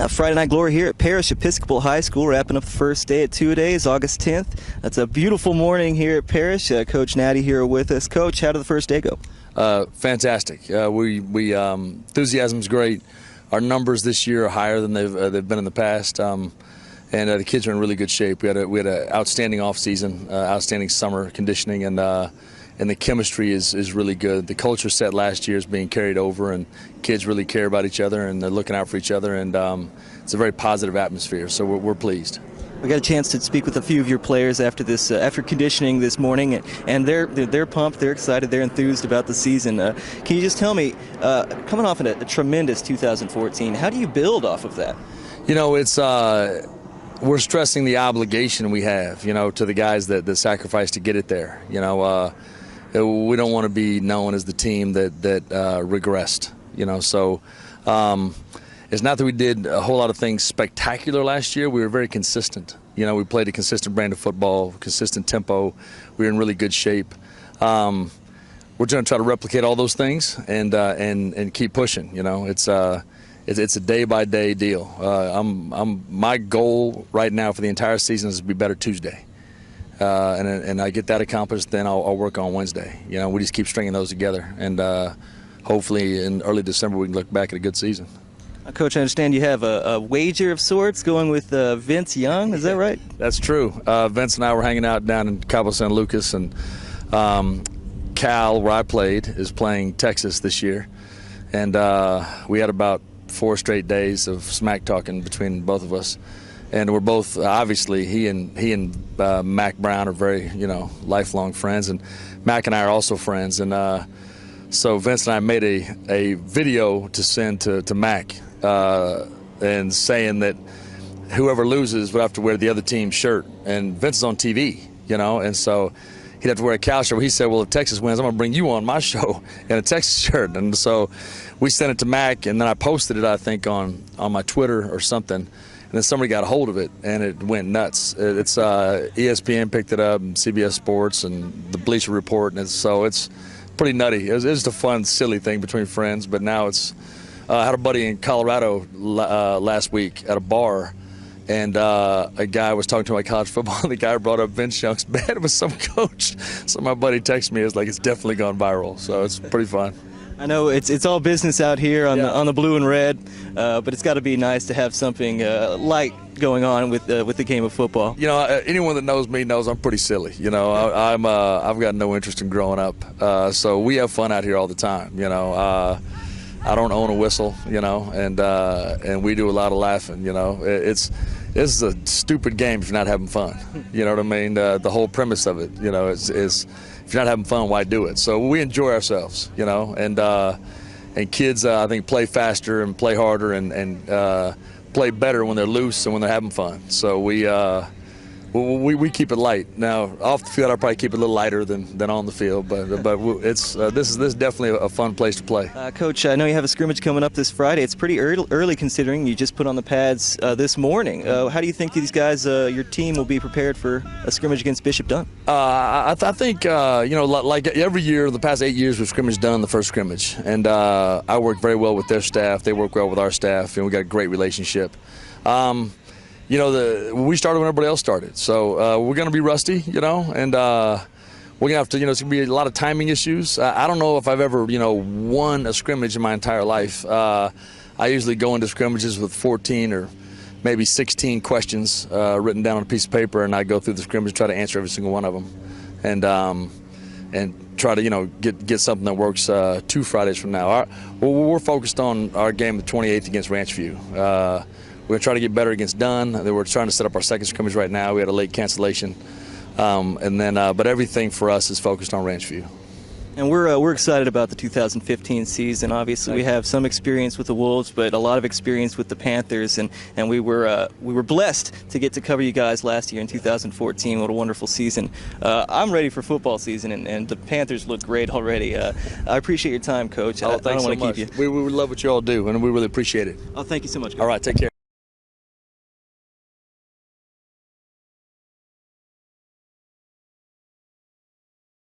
Friday Night Glory here at Parish Episcopal High School, wrapping up the first day at two-a-days, August 10th. That's a beautiful morning here at Parish. Coach Nady here with us. Coach, how did the first day go? Fantastic. Enthusiasm's great. Our numbers this year are higher than they've been in the past, and the kids are in really good shape. We had an outstanding off season, outstanding summer conditioning, and the chemistry is really good. The culture set last year is being carried over, and kids really care about each other, and they're looking out for each other, and it's a very positive atmosphere, so we're pleased. We got a chance to speak with a few of your players after conditioning this morning, and they're pumped, they're excited, they're enthused about the season. Can you just tell me, coming off a tremendous 2014, how do you build off of that? You know, we're stressing the obligation we have, to the guys that sacrificed to get it there. We don't want to be known as the team that regressed. So it's not that we did a whole lot of things spectacular last year. We were very consistent. We played a consistent brand of football, consistent tempo. We were in really good shape. We're going to try to replicate all those things and keep pushing. It's a day-by-day deal. My goal right now for the entire season is to be better Tuesday. And I get that accomplished, then I'll work on Wednesday. We just keep stringing those together, and hopefully in early December we can look back at a good season. Coach, I understand you have a wager of sorts going with Vince Young. Is that right? That's true. Vince and I were hanging out down in Cabo San Lucas, and Cal, where I played, is playing Texas this year, and we had about 4 straight days of smack talking between both of us. And we're both, obviously, he and Mac Brown are very, lifelong friends, and Mac and I are also friends. And so Vince and I made a video to send to Mac, and saying that whoever loses would have to wear the other team's shirt. And Vince is on TV, and so he'd have to wear a Cal shirt. He said, well, if Texas wins, I'm going to bring you on my show in a Texas shirt. And so we sent it to Mac, and then I posted it, I think, on my Twitter or something. And then somebody got a hold of it, and it went nuts. It's ESPN picked it up, and CBS Sports, and the Bleacher Report, and so it's pretty nutty. It was just a fun, silly thing between friends. But now it's. I had a buddy in Colorado last week at a bar, and a guy was talking to my college football, and the guy brought up Vince Young's bet with some coach. So my buddy texted me, it's like, it's definitely gone viral. So it's pretty fun. I know it's all business out here on the blue and red, but it's got to be nice to have something light going on with the game of football. Anyone that knows me knows I'm pretty silly. I've got no interest in growing up, so we have fun out here all the time. I don't own a whistle, and we do a lot of laughing. It's a stupid game if you're not having fun. You know what I mean? The whole premise of it, is if you're not having fun, why do it? So we enjoy ourselves, and kids, I think, play faster and play harder and play better when they're loose and when they're having fun. So we keep it light. Now, off the field, I'll probably keep it a little lighter than on the field, but this is definitely a fun place to play. Coach, I know you have a scrimmage coming up this Friday. It's pretty early considering you just put on the pads this morning. How do you think these guys, your team, will be prepared for a scrimmage against Bishop Dunn? I think, like every year, the past 8 years, we've scrimmaged Dunn the first scrimmage, and I work very well with their staff. They work well with our staff, and we got a great relationship. We started when everybody else started, so we're going to be rusty, and we're going to have to, it's going to be a lot of timing issues. I don't know if I've ever, won a scrimmage in my entire life. I usually go into scrimmages with 14 or maybe 16 questions written down on a piece of paper, and I go through the scrimmage, try to answer every single one of them, and try to, get something that works 2 Fridays from now. We're focused on our game the 28th against Ranch View. We're going to try to get better against Dunn. We're trying to set up our second scrimmage right now. We had a late cancellation. But everything for us is focused on Ranch View. And we're excited about the 2015 season. Obviously, we have some experience with the Wolves, but a lot of experience with the Panthers, and we were blessed to get to cover you guys last year in 2014. What a wonderful season! I'm ready for football season, and the Panthers look great already. I appreciate your time, Coach. Thanks so much. We love what you all do, and we really appreciate it. Oh, thank you so much, Coach. All right, take care.